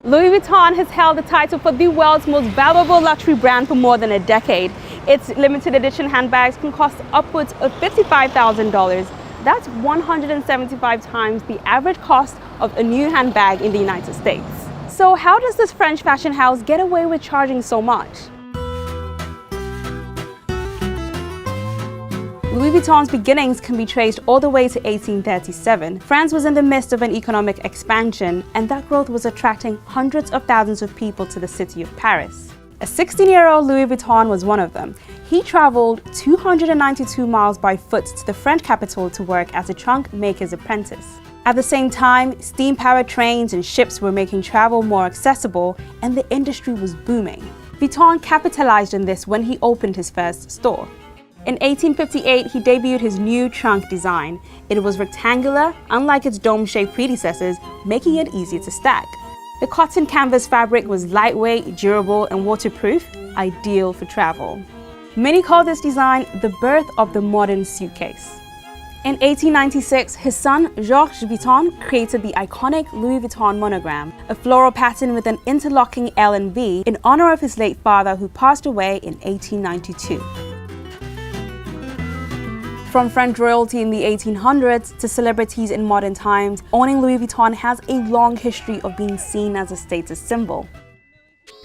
Louis Vuitton has held the title for the world's most valuable luxury brand for more than a decade. Its limited edition handbags can cost upwards of $55,000. That's 175 times the average cost of a new handbag in the United States. So how does this French fashion house get away with charging so much? Louis Vuitton's beginnings can be traced all the way to 1837. France was in the midst of an economic expansion, and that growth was attracting hundreds of thousands of people to the city of Paris. A 16-year-old Louis Vuitton was one of them. He traveled 292 miles by foot to the French capital to work as a trunk maker's apprentice. At the same time, steam-powered trains and ships were making travel more accessible, and the industry was booming. Vuitton capitalized on this when he opened his first store. In 1858, he debuted his new trunk design. It was rectangular, unlike its dome-shaped predecessors, making it easy to stack. The cotton canvas fabric was lightweight, durable, and waterproof, ideal for travel. Many call this design the birth of the modern suitcase. In 1896, his son, Georges Vuitton, created the iconic Louis Vuitton monogram, a floral pattern with an interlocking L and V in honor of his late father who passed away in 1892. From French royalty in the 1800s to celebrities in modern times, owning Louis Vuitton has a long history of being seen as a status symbol.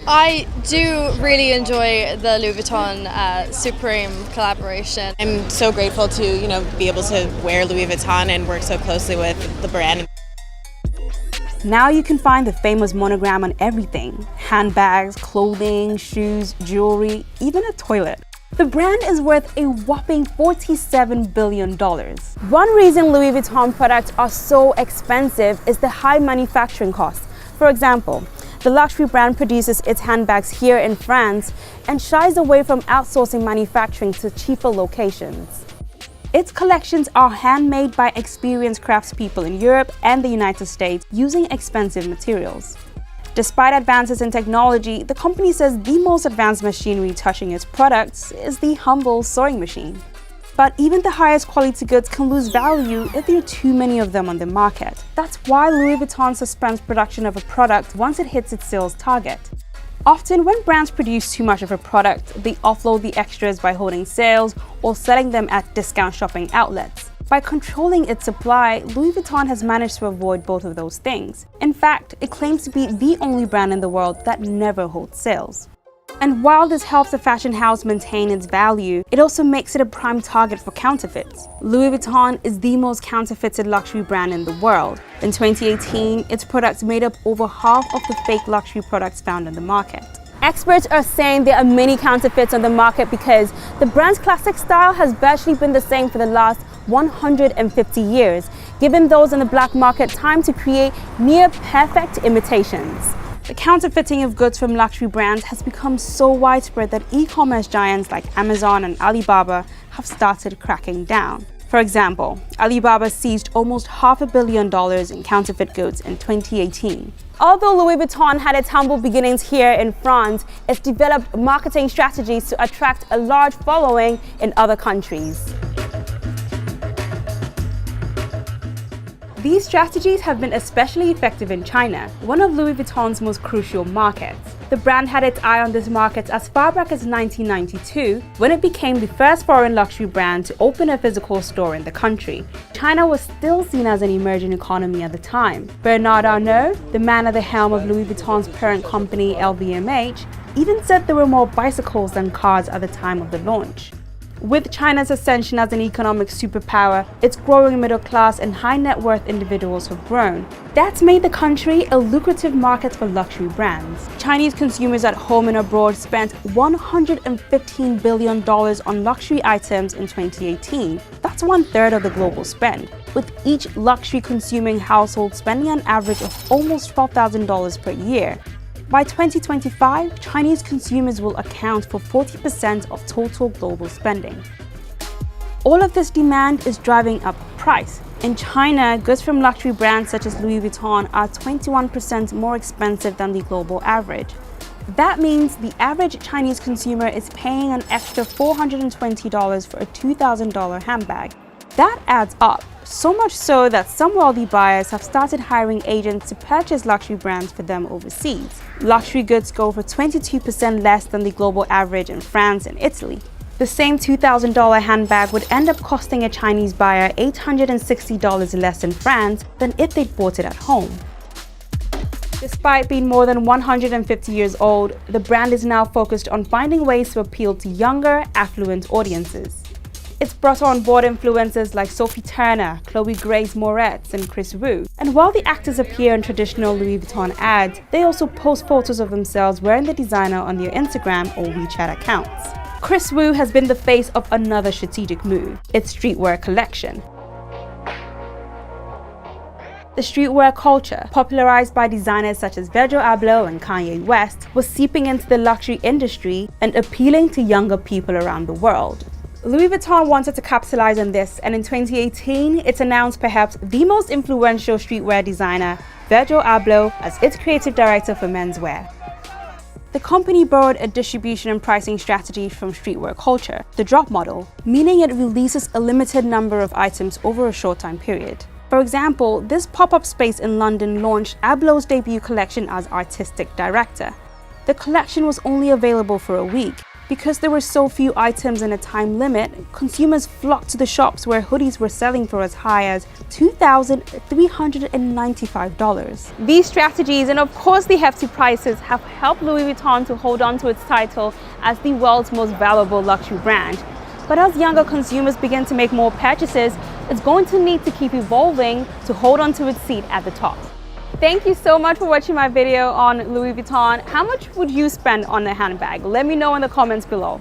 I do really enjoy the Louis Vuitton Supreme collaboration. I'm so grateful to, be able to wear Louis Vuitton and work so closely with the brand. Now you can find the famous monogram on everything: handbags, clothing, shoes, jewelry, even a toilet. The brand is worth a whopping $47 billion. One reason Louis Vuitton products are so expensive is the high manufacturing costs. For example, the luxury brand produces its handbags here in France and shies away from outsourcing manufacturing to cheaper locations. Its collections are handmade by experienced craftspeople in Europe and the United States using expensive materials. Despite advances in technology, the company says the most advanced machinery touching its products is the humble sewing machine. But even the highest quality goods can lose value if there are too many of them on the market. That's why Louis Vuitton suspends production of a product once it hits its sales target. Often, when brands produce too much of a product, they offload the extras by holding sales or selling them at discount shopping outlets. By controlling its supply, Louis Vuitton has managed to avoid both of those things. In fact, it claims to be the only brand in the world that never holds sales. And while this helps the fashion house maintain its value, it also makes it a prime target for counterfeits. Louis Vuitton is the most counterfeited luxury brand in the world. In 2018, its products made up over half of the fake luxury products found in the market. Experts are saying there are many counterfeits on the market because the brand's classic style has virtually been the same for the last 150 years, giving those in the black market time to create near-perfect imitations. The counterfeiting of goods from luxury brands has become so widespread that e-commerce giants like Amazon and Alibaba have started cracking down. For example, Alibaba seized almost $500 million in counterfeit goods in 2018. Although Louis Vuitton had its humble beginnings here in France, it's developed marketing strategies to attract a large following in other countries. These strategies have been especially effective in China, one of Louis Vuitton's most crucial markets. The brand had its eye on this market as far back as 1992, when it became the first foreign luxury brand to open a physical store in the country. China was still seen as an emerging economy at the time. Bernard Arnault, the man at the helm of Louis Vuitton's parent company LVMH, even said there were more bicycles than cars at the time of the launch. With China's ascension as an economic superpower, its growing middle class and high net worth individuals have grown. That's made the country a lucrative market for luxury brands. Chinese consumers at home and abroad spent $115 billion on luxury items in 2018. That's 1/3 of the global spend, with each luxury consuming household spending an average of almost $12,000 per year. By 2025, Chinese consumers will account for 40% of total global spending. All of this demand is driving up price. In China, goods from luxury brands such as Louis Vuitton are 21% more expensive than the global average. That means the average Chinese consumer is paying an extra $420 for a $2,000 handbag. That adds up. so much so that some wealthy buyers have started hiring agents to purchase luxury brands for them overseas. Luxury goods go for 22% less than the global average in France and Italy. The same $2,000 handbag would end up costing a Chinese buyer $860 less in France than if they'd bought it at home. Despite being more than 150 years old, the brand is now focused on finding ways to appeal to younger, affluent audiences. It's brought on board influencers like Sophie Turner, Chloe Grace Moretz, and Chris Wu. And while the actors appear in traditional Louis Vuitton ads, they also post photos of themselves wearing the designer on their Instagram or WeChat accounts. Chris Wu has been the face of another strategic move, its streetwear collection. The streetwear culture, popularized by designers such as Virgil Abloh and Kanye West, was seeping into the luxury industry and appealing to younger people around the world. Louis Vuitton wanted to capitalize on this, and in 2018, it announced perhaps the most influential streetwear designer, Virgil Abloh, as its creative director for menswear. The company borrowed a distribution and pricing strategy from streetwear culture, the drop model, meaning it releases a limited number of items over a short time period. For example, this pop-up space in London launched Abloh's debut collection as artistic director. The collection was only available for a week. Because there were so few items and a time limit, consumers flocked to the shops where hoodies were selling for as high as $2,395. These strategies, and of course the hefty prices, have helped Louis Vuitton to hold on to its title as the world's most valuable luxury brand. But as younger consumers begin to make more purchases, it's going to need to keep evolving to hold on to its seat at the top. Thank you so much for watching my video on Louis Vuitton. How much would you spend on a handbag? Let me know in the comments below.